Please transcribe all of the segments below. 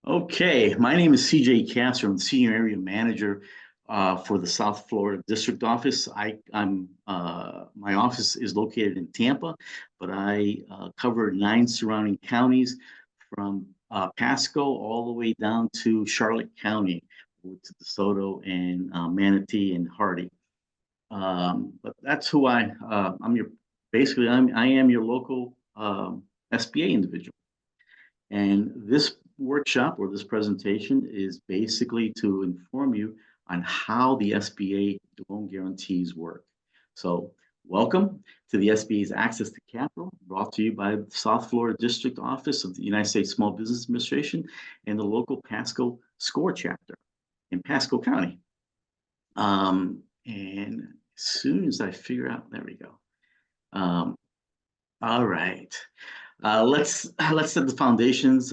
Okay, my name is CJ Castro. I'm Senior Area Manager for the South Florida District Office. My office is located in Tampa, but I cover 9 surrounding counties from Pasco all the way down to Charlotte County, to DeSoto and Manatee and Hardy. But that's who I'm your basically I am your local SBA individual. And this workshop or this presentation is basically to inform you on how the SBA loan guarantees work. So welcome to the SBA's Access to Capital, brought to you by the South Florida District Office of the United States Small Business Administration and the local Pasco SCORE chapter in Pasco County. And as soon as I figure out, there we go. All right. Let's set the foundations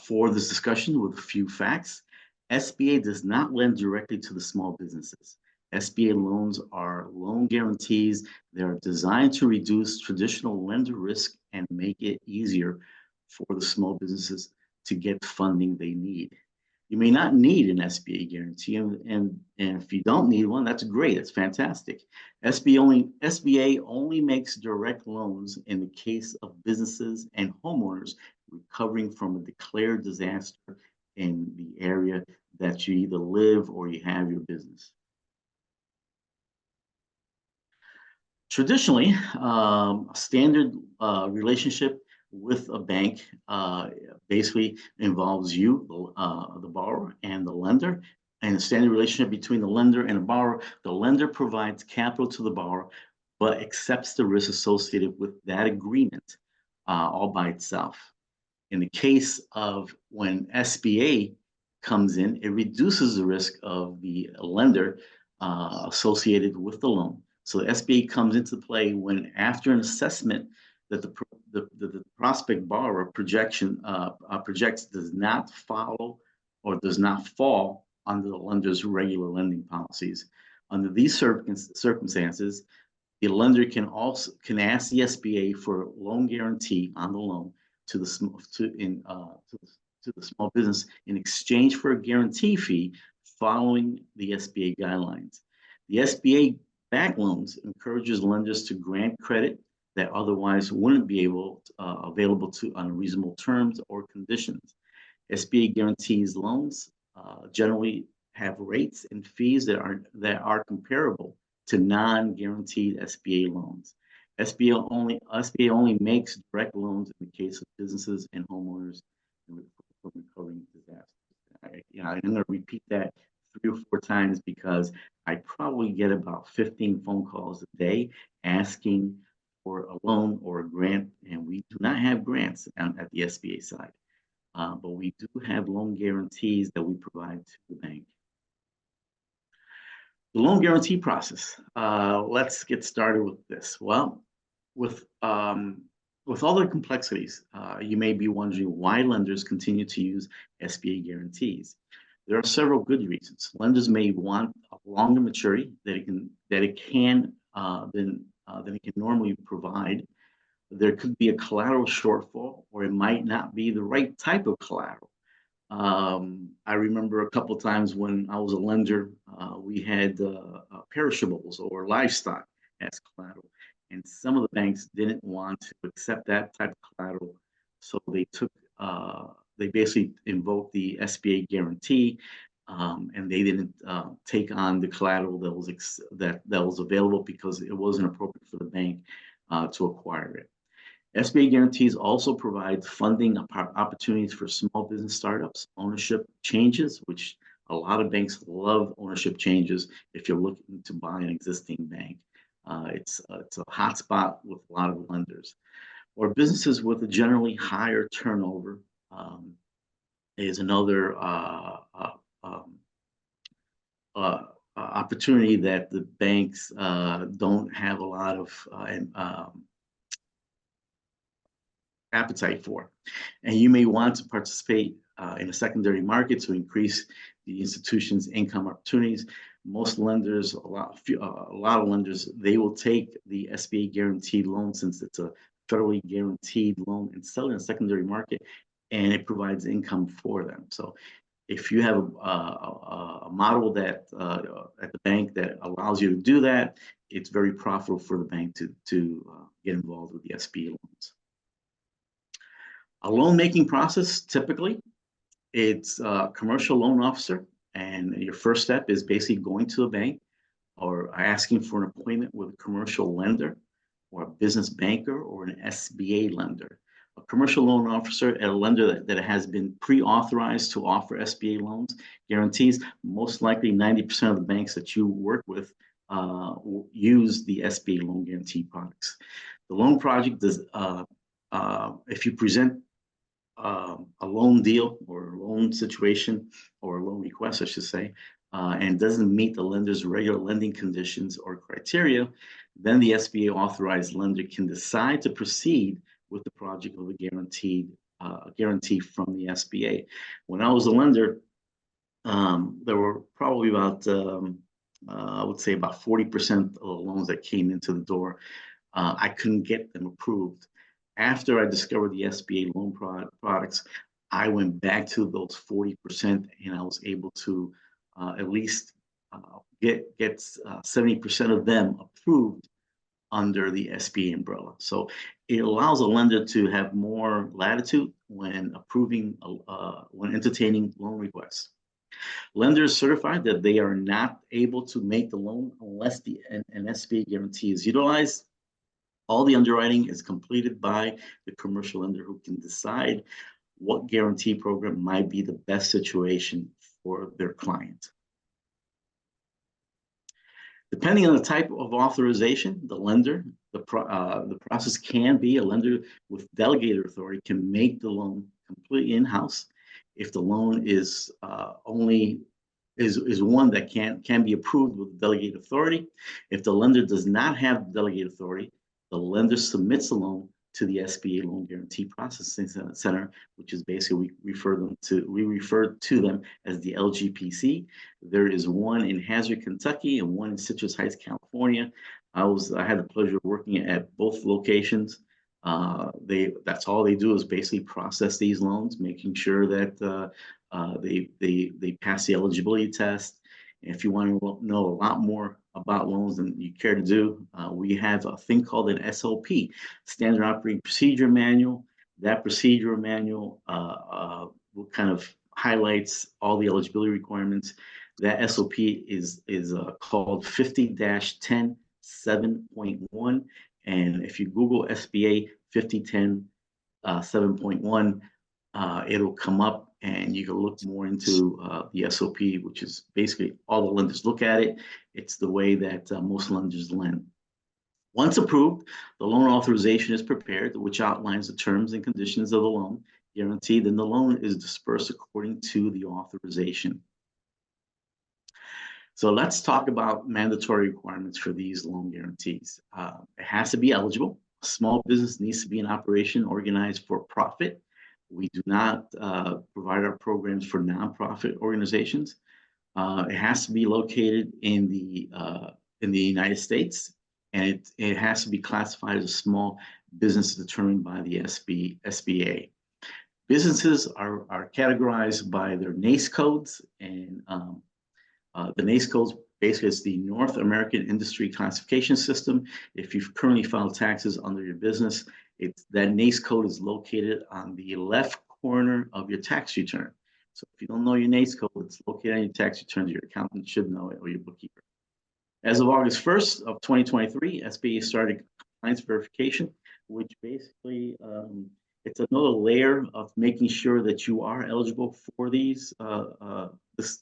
for this discussion with a few facts. SBA does not lend directly to the small businesses. SBA loans are loan guarantees. They are designed to reduce traditional lender risk and make it easier for the small businesses to get funding they need. You may not need an SBA guarantee, and if you don't need one, that's great. It's fantastic. SBA only makes direct loans in the case of businesses and homeowners recovering from a declared disaster in the area that you either live or you have your business. Traditionally, a standard relationship with a bank basically involves you, the borrower, and the lender. And the standard relationship between the lender and the borrower, the lender provides capital to the borrower, but accepts the risk associated with that agreement all by itself. In the case of when SBA comes in, it reduces the risk of the lender associated with the loan. So the SBA comes into play when, after an assessment that the prospect borrower projects does not follow or does not fall under the lender's regular lending policies. Under these circumstances, the lender can ask the SBA for a loan guarantee on the loan to the small business in exchange for a guarantee fee following the SBA guidelines. The SBA backed loans encourages lenders to grant credit that otherwise wouldn't be available to on reasonable terms or conditions. SBA guarantees loans generally have rates and fees that are comparable to non-guaranteed SBA loans. SBA only makes direct loans in the case of businesses and homeowners from recovering disasters. I'm going to repeat that 3 or 4 times because I probably get about 15 phone calls a day asking for a loan or a grant, and we do not have grants at the SBA side, but we do have loan guarantees that we provide to the bank. The loan guarantee process. Let's get started with this. Well, with all the complexities, you may be wondering why lenders continue to use SBA guarantees. There are several good reasons. Lenders may want a longer maturity than it can normally provide. There could be a collateral shortfall, or it might not be the right type of collateral. I remember a couple of times when I was a lender, we had perishables or livestock as collateral, and some of the banks didn't want to accept that type of collateral, so they basically invoked the SBA guarantee, and they didn't take on the collateral that was available because it wasn't appropriate for the bank to acquire it. SBA guarantees also provide funding opportunities for small business startups, ownership changes, which a lot of banks love ownership changes if you're looking to buy an existing bank. It's a hot spot with a lot of lenders. Or businesses with a generally higher turnover is another opportunity that the banks don't have a lot of appetite for. And you may want to participate in a secondary market to increase the institution's income opportunities. Most lenders, a lot of lenders, they will take the SBA guaranteed loan since it's a federally guaranteed loan and sell it in a secondary market and it provides income for them. So if you have a model that at the bank that allows you to do that, it's very profitable for the bank to get involved with the SBA loans. A loan making process, typically, it's a commercial loan officer, and your first step is basically going to a bank or asking for an appointment with a commercial lender or a business banker or an SBA lender. A commercial loan officer at a lender that has been pre-authorized to offer SBA loans guarantees. Most likely 90% of the banks that you work with use the SBA loan guarantee products. The loan project does, if you present a loan deal or a loan situation or a loan request, I should say, and doesn't meet the lender's regular lending conditions or criteria, then the SBA authorized lender can decide to proceed with the project with a guarantee from the SBA. When I was a lender, there were probably about, I would say about 40% of the loans that came into the door, I couldn't get them approved. After I discovered the SBA loan products, I went back to those 40% and I was able to at least get 70% of them approved under the SBA umbrella. So it allows a lender to have more latitude when when entertaining loan requests. Lenders certify that they are not able to make the loan unless an SBA guarantee is utilized. All the underwriting is completed by the commercial lender, who can decide what guarantee program might be the best situation for their client. Depending on the type of authorization, the process can be a lender with delegated authority can make the loan completely in-house. If the loan is one that can be approved with delegated authority. If the lender does not have delegated authority, the lender submits the loan to the SBA Loan Guarantee Processing Center, which is basically we refer to them as the LGPC. There is one in Hazard, Kentucky, and one in Citrus Heights, California. I had the pleasure of working at both locations. That's all they do is basically process these loans, making sure that they pass the eligibility test. If you want to know a lot more about loans than you care to do, we have a thing called an SOP, Standard Operating Procedure Manual. That procedure manual kind of highlights all the eligibility requirements. That SOP is called 50-10 7.1. And if you Google SBA 5010 7.1, it'll come up and you can look more into the SOP, which is basically all the lenders look at it. It's the way that most lenders lend. Once approved, the loan authorization is prepared, which outlines the terms and conditions of the loan guarantee. Then the loan is dispersed according to the authorization. So let's talk about mandatory requirements for these loan guarantees. It has to be eligible. A small business needs to be in operation, organized for profit. We do not provide our programs for nonprofit organizations. It has to be located in the United States, and it has to be classified as a small business determined by the SBA. Businesses are categorized by their NAICS codes, and the NAICS codes basically is the North American Industry Classification System. If you've currently filed taxes under your business, that NAICS code is located on the left corner of your tax return. So if you don't know your NAICS code, it's located on your tax return. Your accountant should know it, or your bookkeeper. As of August 1st of 2023, SBA started compliance verification, which basically it's another layer of making sure that you are eligible for these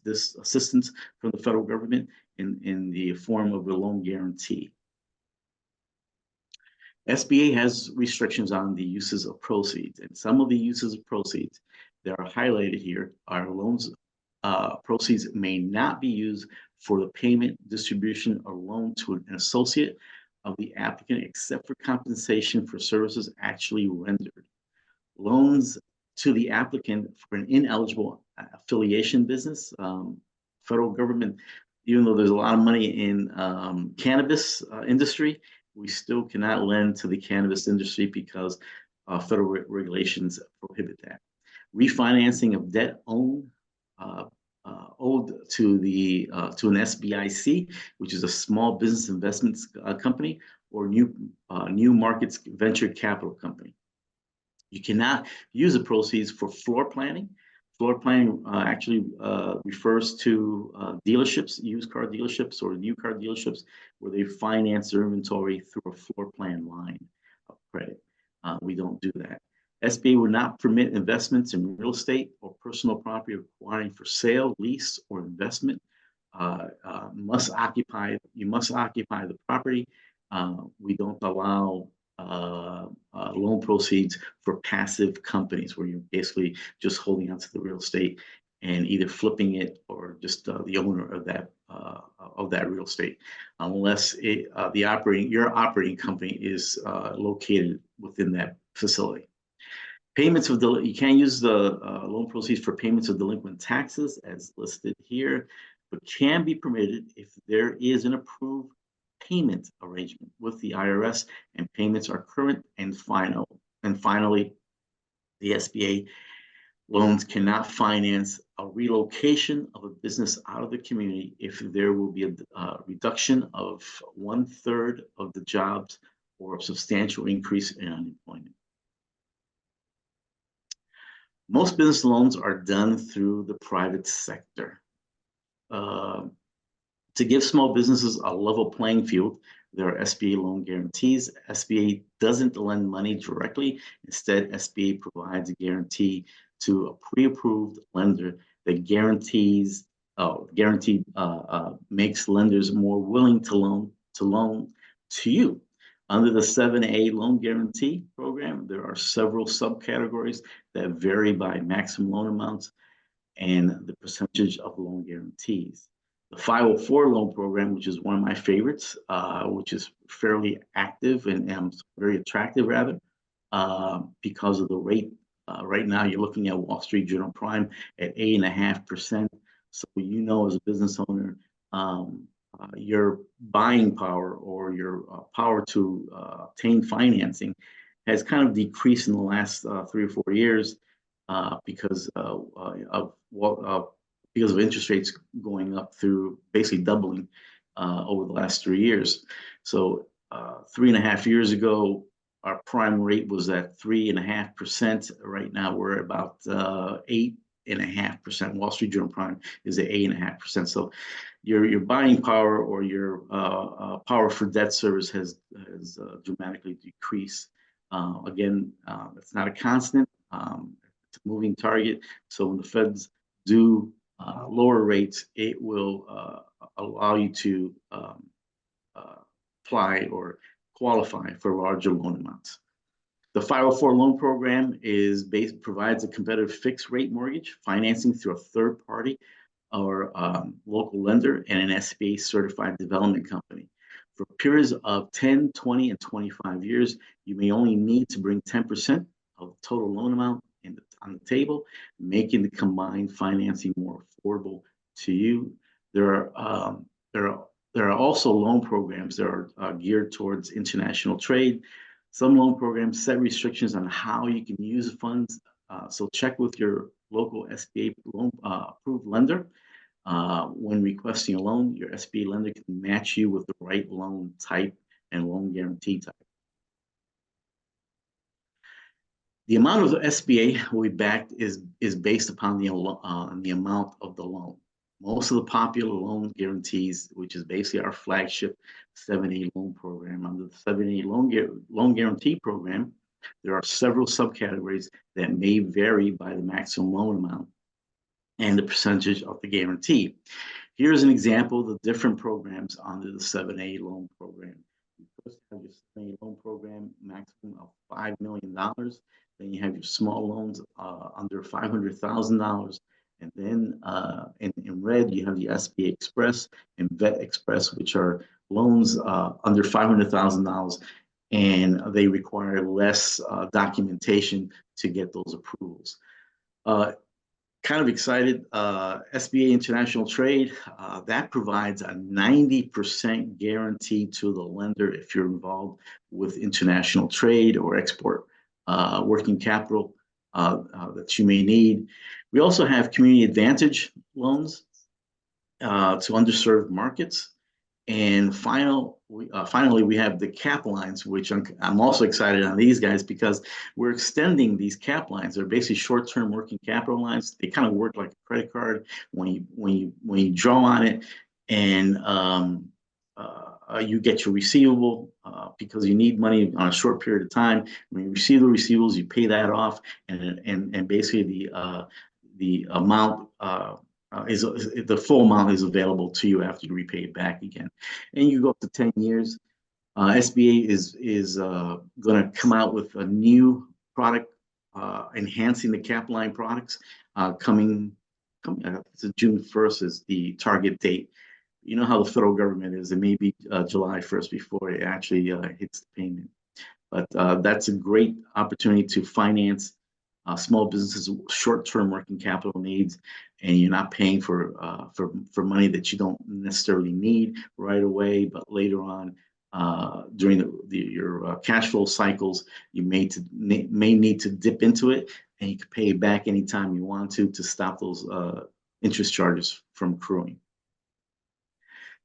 this assistance from the federal government in the form of a loan guarantee. SBA has restrictions on the uses of proceeds, and some of the uses of proceeds that are highlighted here are loans. Proceeds may not be used for the payment, distribution, or loan to an associate of the applicant, except for compensation for services actually rendered. Loans to the applicant for an ineligible affiliation business. Federal government, even though there's a lot of money in cannabis industry, we still cannot lend to the cannabis industry because federal regulations prohibit that. refinancing of debt uh, owed to an SBIC, which is a small business investments company, or new markets venture capital company. You cannot use the proceeds for floor planning. Floor planning actually refers to dealerships, used car dealerships or new car dealerships, where they finance their inventory through a floor plan line of credit. We don't do that. SBA will not permit investments in real estate or personal property requiring for sale, lease, or investment. You must occupy the property. We don't allow loan proceeds for passive companies where you're basically just holding onto the real estate and either flipping it or just the owner of that real estate, unless your operating company is located within that facility. You can't use the loan proceeds for payments of delinquent taxes as listed here, but can be permitted if there is an approved payment arrangement with the IRS and payments are current and final. And finally, the SBA loans cannot finance a relocation of a business out of the community if there will be a reduction of 1/3 of the jobs or a substantial increase in unemployment. Most business loans are done through the private sector. To give small businesses a level playing field, there are SBA loan guarantees. SBA doesn't lend money directly. Instead, SBA provides a guarantee to a pre-approved lender that makes lenders more willing to loan to you. Under the 7A loan guarantee program, there are several subcategories that vary by maximum loan amounts and the percentage of loan guarantees. The 504 loan program, which is one of my favorites, which is fairly active and very attractive, rather, because of the rate. Right now, you're looking at Wall Street Journal Prime at 8.5%. So as a business owner, your buying power or your power to obtain financing has kind of decreased in the last 3 or 4 years because of interest rates going up through basically doubling over the last 3 years. So 3.5 years ago, our prime rate was at 3.5%. Right now, we're about 8.5%. Wall Street Journal Prime is at 8.5%. So your buying power or your power for debt service has dramatically decreased. Again, it's not a constant. It's a moving target. So when the Feds do lower rates, it will allow you to apply or qualify for larger loan amounts. The 504 loan program provides a competitive fixed rate mortgage financing through a third party or local lender and an SBA certified development company. For periods of 10, 20, and 25 years, you may only need to bring 10% of the total loan amount on the table, making the combined financing more affordable to you. There are also loan programs that are geared towards international trade. Some loan programs set restrictions on how you can use the funds. So check with your local SBA loan approved lender. When requesting a loan, your SBA lender can match you with the right loan type and loan guarantee type. The amount of the SBA will be backed is based upon the amount of the loan. Most of the popular loan guarantees, which is basically our flagship 7A loan program, under the 7A loan guarantee program, there are several subcategories that may vary by the maximum loan amount and the percentage of the guarantee. Here's an example of the different programs under the 7A loan program. You first have your 7A loan program, maximum of $5 million. Then you have your small loans under $500,000. And then in red, you have the SBA Express and Vet Express, which are loans under $500,000, and they require less documentation to get those approvals. Kind of excited, SBA International Trade, that provides a 90% guarantee to the lender if you're involved with international trade or export working capital. that you may need. We also have community advantage loans to underserved markets. And finally, we have the cap lines, which I'm also excited on these guys because we're extending these cap lines. They're basically short-term working capital lines. They kind of work like a credit card when you draw on it, and you get your receivable because you need money on a short period of time. When you receive the receivables, you pay that off, and basically the amount. Is the full amount is available to you after you repay it back again, and you go up to 10 years. SBA is going to come out with a new product enhancing the cap line products coming to June 1st is the target date. You know how the federal government is; it may be July 1st before it actually hits the payment. But that's a great opportunity to finance small businesses' short-term working capital needs, and you're not paying for money that you don't necessarily need right away, but later on during your cash flow cycles, you may need to dip into it, and you can pay it back anytime you want to stop those interest charges from accruing.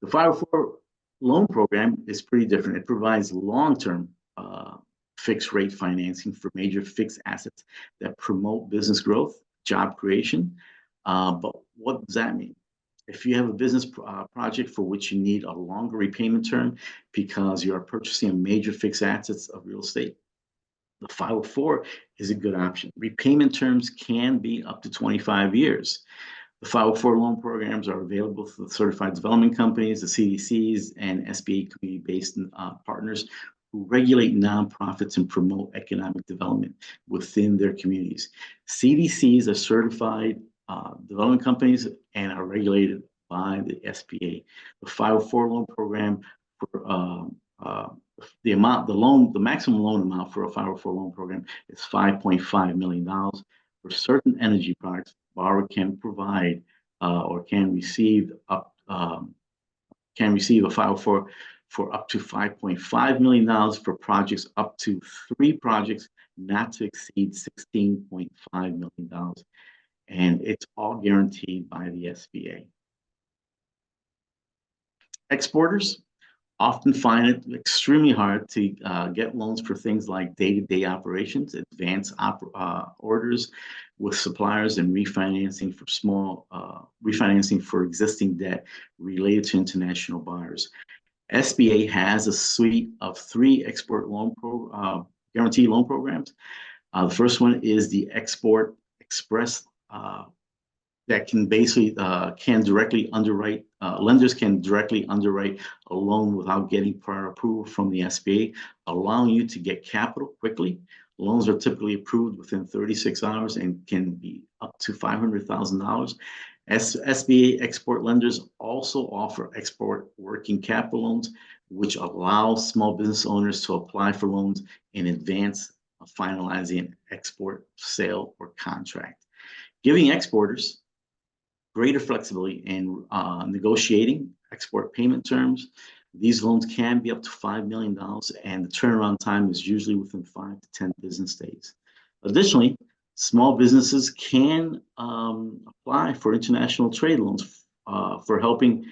The 504 loan program is pretty different. It provides long-term fixed rate financing for major fixed assets that promote business growth, job creation. But what does that mean? If you have a business project for which you need a longer repayment term because you are purchasing a major fixed assets of real estate, the 504 is a good option. Repayment terms can be up to 25 years. The 504 loan programs are available to the certified development companies, the CDCs, and SBA community-based partners who regulate nonprofits and promote economic development within their communities. CDCs are certified development companies and are regulated by the SBA. The 504 loan program for the maximum loan amount for a 504 loan program is $5.5 million. For certain energy products, borrower can provide or can receive a 504 for up to $5.5 million for projects up to 3 projects, not to exceed $16.5 million. And it's all guaranteed by the SBA. Exporters often find it extremely hard to get loans for things like day-to-day operations, advance orders with suppliers, and refinancing for existing debt related to international buyers. SBA has a suite of 3 export loan guarantee loan programs. The first one is the Export Express that can basically lenders can directly underwrite a loan without getting prior approval from the SBA, allowing you to get capital quickly. Loans are typically approved within 36 hours and can be up to $500,000. SBA export lenders also offer export working capital loans, which allow small business owners to apply for loans in advance of finalizing an export sale or contract, giving exporters greater flexibility in negotiating export payment terms. These loans can be up to $5 million, and the turnaround time is usually within 5 to 10 business days. Additionally, small businesses can apply for international trade loans for helping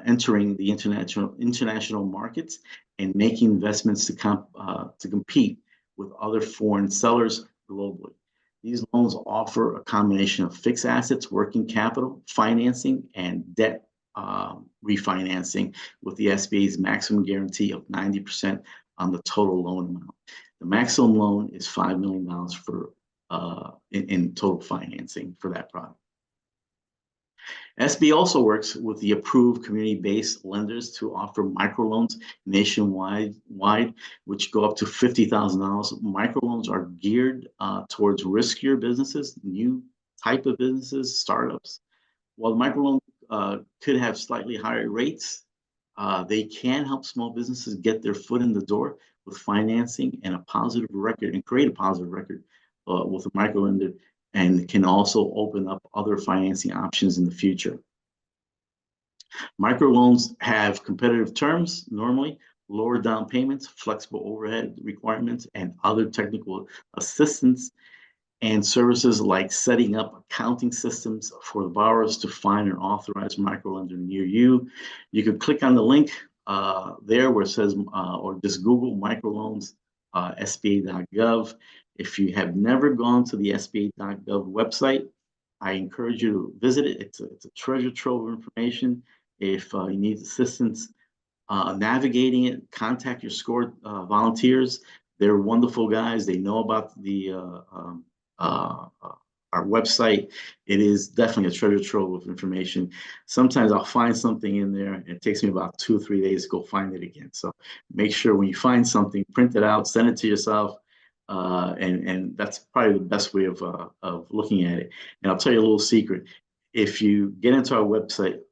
entering the international markets and making investments to compete with other foreign sellers globally. These loans offer a combination of fixed assets, working capital, financing, and debt refinancing with the SBA's maximum guarantee of 90% on the total loan amount. The maximum loan is $5 million in total financing for that product. SBA also works with the approved community-based lenders to offer microloans nationwide, which go up to $50,000. Microloans are geared towards riskier businesses, new type of businesses, startups. While the microloan could have slightly higher rates, they can help small businesses get their foot in the door with financing and a positive record and create a positive record with a microlender, and can also open up other financing options in the future. Microloans have competitive terms, normally lower down payments, flexible overhead requirements, and other technical assistance. and services like setting up accounting systems for the borrowers to find an authorized microlender near you. You can click on the link there where it says, or just Google microloans, SBA.gov. If you have never gone to the SBA.gov website, I encourage you to visit it. It's a treasure trove of information. If you need assistance navigating it, contact your SCORE volunteers. They're wonderful guys. They know about the uh, uh, our website. It is definitely a treasure trove of information. Sometimes I'll find something in there, and it takes me about 2 or 3 days to go find it again. So make sure when you find something, print it out, send it to yourself. And that's probably the best way of looking at it. And I'll tell you a little secret. If you get into our website,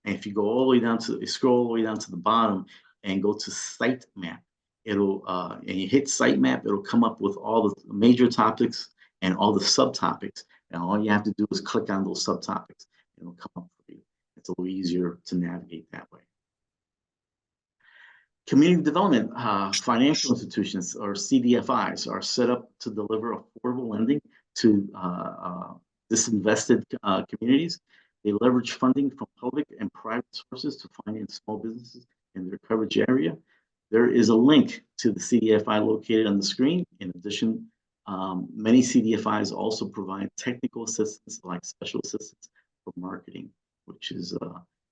and if you go all the way down to, scroll all the way down to the bottom and go to sitemap, it'll and you hit sitemap, it'll come up with all the major topics and all the subtopics. And all you have to do is click on those subtopics. It'll come up for you. It's a little easier to navigate that way. Community development financial institutions, or CDFIs, are set up to deliver affordable lending to disinvested communities. They leverage funding from public and private sources to finance small businesses in their coverage area. There is a link to the CDFI located on the screen. In addition, many CDFIs also provide technical assistance, like special assistance for marketing, which is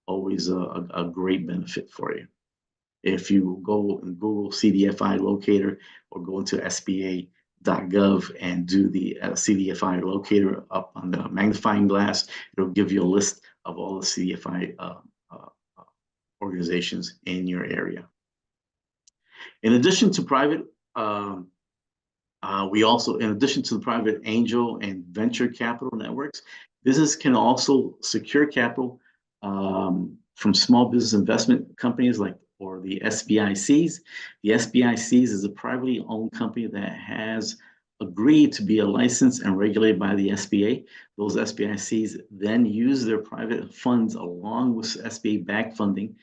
always a great benefit for you. If you go and Google CDFI locator, or go into SBA.gov and do the CDFI locator up on the magnifying glass, it'll give you a list of all the CDFI organizations in your area. In addition to private, in addition to the private angel and venture capital networks, business can also secure capital from small business investment companies or the SBICs. The SBICs is a privately owned company that has agreed to be licensed and regulated by the SBA. Those SBICs then use their private funds along with SBA-backed funding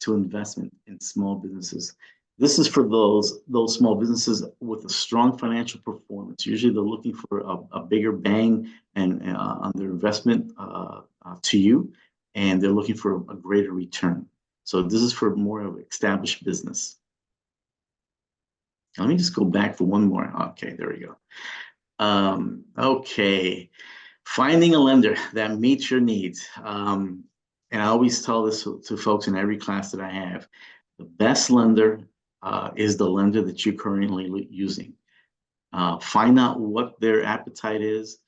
to investment in small businesses. This is for those small businesses with a strong financial performance. Usually they're looking for a bigger bang on their investment to you, and they're looking for a greater return. So this is for more of established business. Let me just go back for one more. Okay, there we go. Okay, finding a lender that meets your needs. And I always tell this to folks in every class that I have. The best lender is the lender that you're currently using. Find out what their appetite is.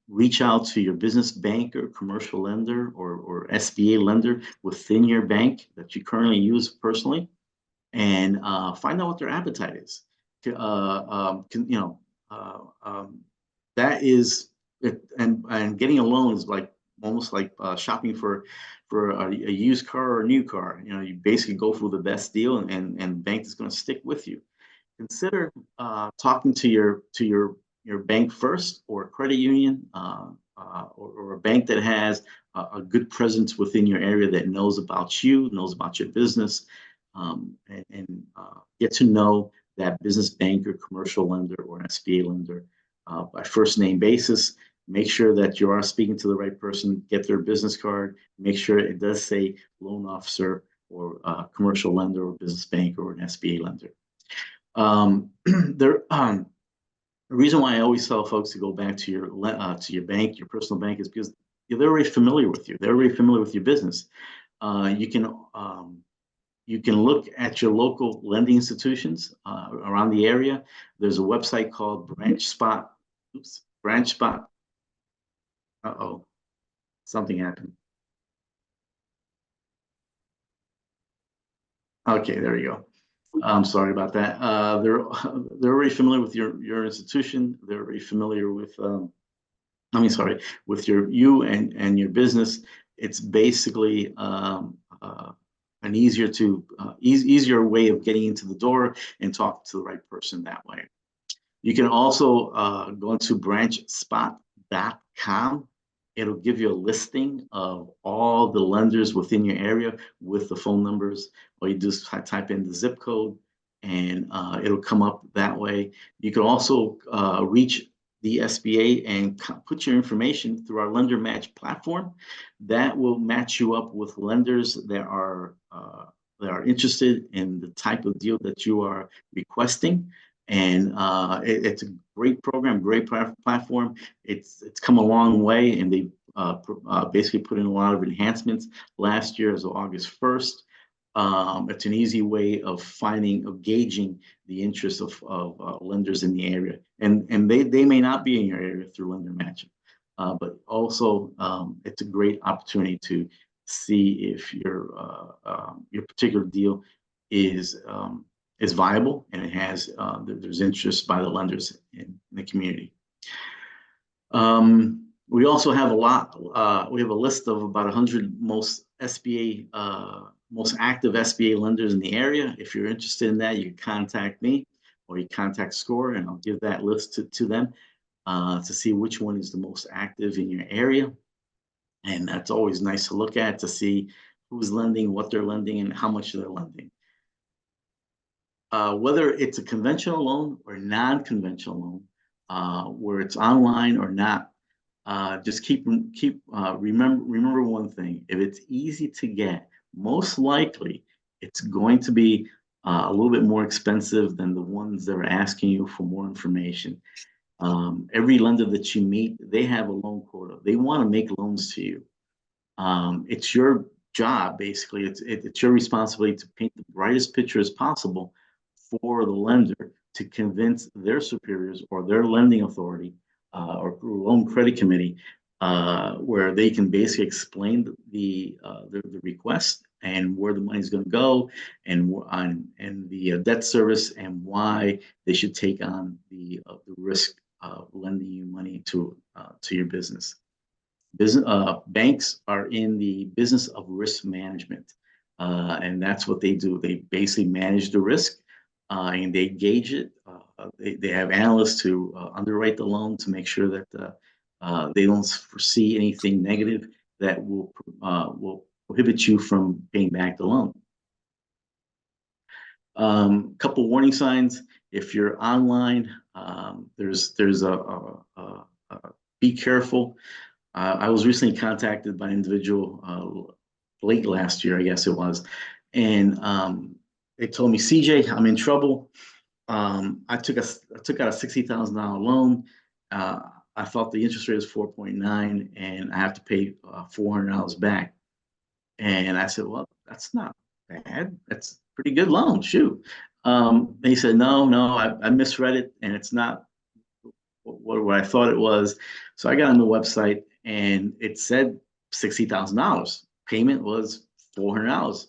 Reach out to your business banker, commercial lender, or SBA lender within your bank that you currently use personally, and find out what their appetite is. That is it, and getting a loan is like almost like shopping for a used car or a new car. You basically go for the best deal, and the bank is going to stick with you. Consider talking to your bank first, or a credit union, or a bank that has a good presence within your area, that knows about you, knows about your business, and get to know that business banker, commercial lender, or SBA lender by first name basis. Make sure that you are speaking to the right person. Get their business card. Make sure it does say loan officer, or commercial lender, or business banker, or an SBA lender. The reason why I always tell folks to go back to your bank, your personal bank, is because they're already familiar with you. They're already familiar with your business. You can look at your local lending institutions around the area. There's a website called BranchSpot. Oops, BranchSpot. Uh-oh, something happened. Okay, there you go. I'm sorry about that. They're already familiar with your institution. They're already familiar with with you and your business. It's basically an easier way of getting into the door and talk to the right person that way. You can also go into branchspot.com. It'll give you a listing of all the lenders within your area with the phone numbers. All you do is type in the zip code, and it'll come up that way. You can also reach the SBA and put your information through our lender match platform. That will match you up with lenders that are interested in the type of deal that you are requesting. And it's a great program, great platform. It's come a long way, and they basically put in a lot of enhancements last year as of August 1st. It's an easy way of gauging the interest of lenders in the area, and they may not be in your area through lender matching, but also it's a great opportunity to see if your particular deal is viable and it has there's interest by the lenders in the community. We also have we have a list of about 100 most active SBA lenders in the area. If you're interested in that, you can contact me or you contact SCORE, and I'll give that list to them to see which one is the most active in your area. And that's always nice to look at, to see who's lending, what they're lending, and how much they're lending. Whether it's a conventional loan or non-conventional loan, where it's online or not, just remember one thing: if it's easy to get, most likely it's going to be a little bit more expensive than the ones that are asking you for more information. Every lender that you meet, they have a loan quota. They want to make loans to you. It's your job, basically. It's your responsibility to paint the brightest picture as possible for the lender to convince their superiors or their lending authority or loan credit committee, where they can basically explain the request and where the money is going to go, and the debt service, and why they should take on the risk of lending you money to your business. Banks are in the business of risk management, and that's what they do. They basically manage the risk, and they gauge it. They have analysts who underwrite the loan to make sure that they don't foresee anything negative that will prohibit you from paying back the loan. Couple warning signs: if you're online, there's be careful. I was recently contacted by an individual late last year, I guess it was, and they told me, CJ, I'm in trouble. I took out a $60,000 loan. I thought the interest rate was 4.9, and I have to pay $400 back. And I said, well, that's not bad. That's a pretty good loan. Shoot. And he said, no, I misread it, and it's not what I thought it was. So I got on the website, and it said $60,000. Payment was $400.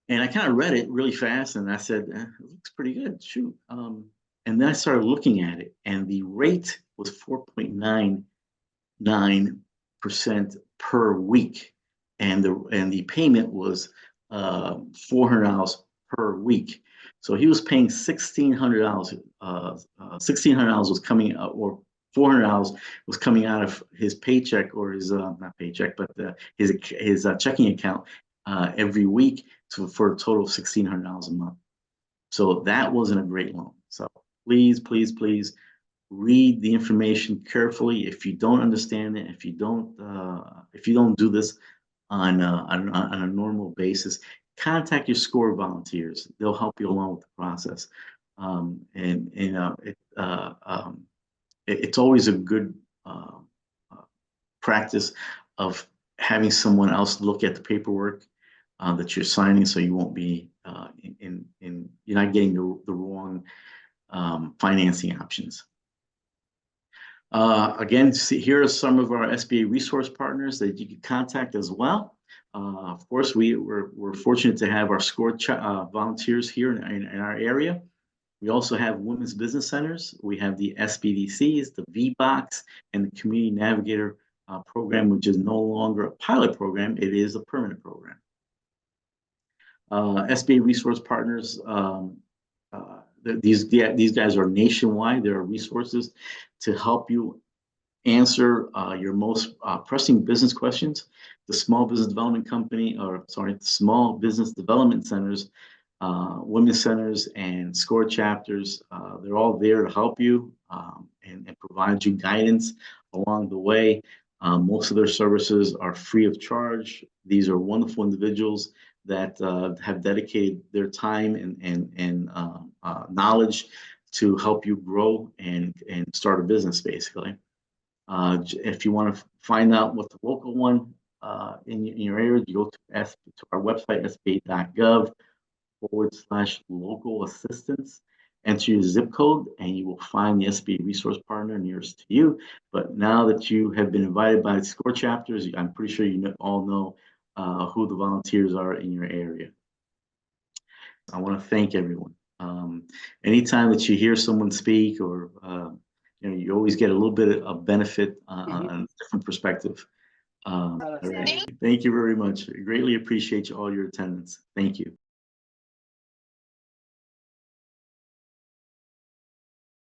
And I kind of read it really fast, and I said, it looks pretty good. Shoot. And then I started looking at it, and the rate was 4.99% per week, and the payment was $400 per week. So he was paying $1,600. $1,600 was coming out, or $400 was coming out of his paycheck, or his not paycheck, but his checking account every week, for a total of $1,600 a month. So that wasn't a great loan. So please read the information carefully. If you don't understand it, if you don't do this on a normal basis, contact your SCORE volunteers. They'll help you along with the process. It's always a good practice of having someone else look at the paperwork that you're signing, so you won't be you're not getting the wrong financing options. Again, here are some of our SBA resource partners that you can contact as well. Of course, we're fortunate to have our SCORE volunteers here in our area. We also have women's business centers. We have the SBDCs, the VBOX, and the Community Navigator program, which is no longer a pilot program. It is a permanent program. SBA resource partners, these guys are nationwide. There are resources to help you answer your most pressing business questions. The Small Business Development Company, the Small Business Development Centers, women's centers, and SCORE chapters, they're all there to help you. and provide you guidance along the way. Most of their services are free of charge. These are wonderful individuals that have dedicated their time and knowledge to help you grow and start a business, basically. If you want to find out what the local one in your area, you go to our website, sba.gov/local assistance. Enter your zip code and you will find the SBA resource partner nearest to you. But now that you have been invited by the SCORE chapters, I'm pretty sure you all know who the volunteers are in your area. I want to thank everyone. Anytime that you hear someone speak, or you always get a little bit of benefit on a different perspective. All right. Thank you very much. I greatly appreciate all your attendance. Thank you.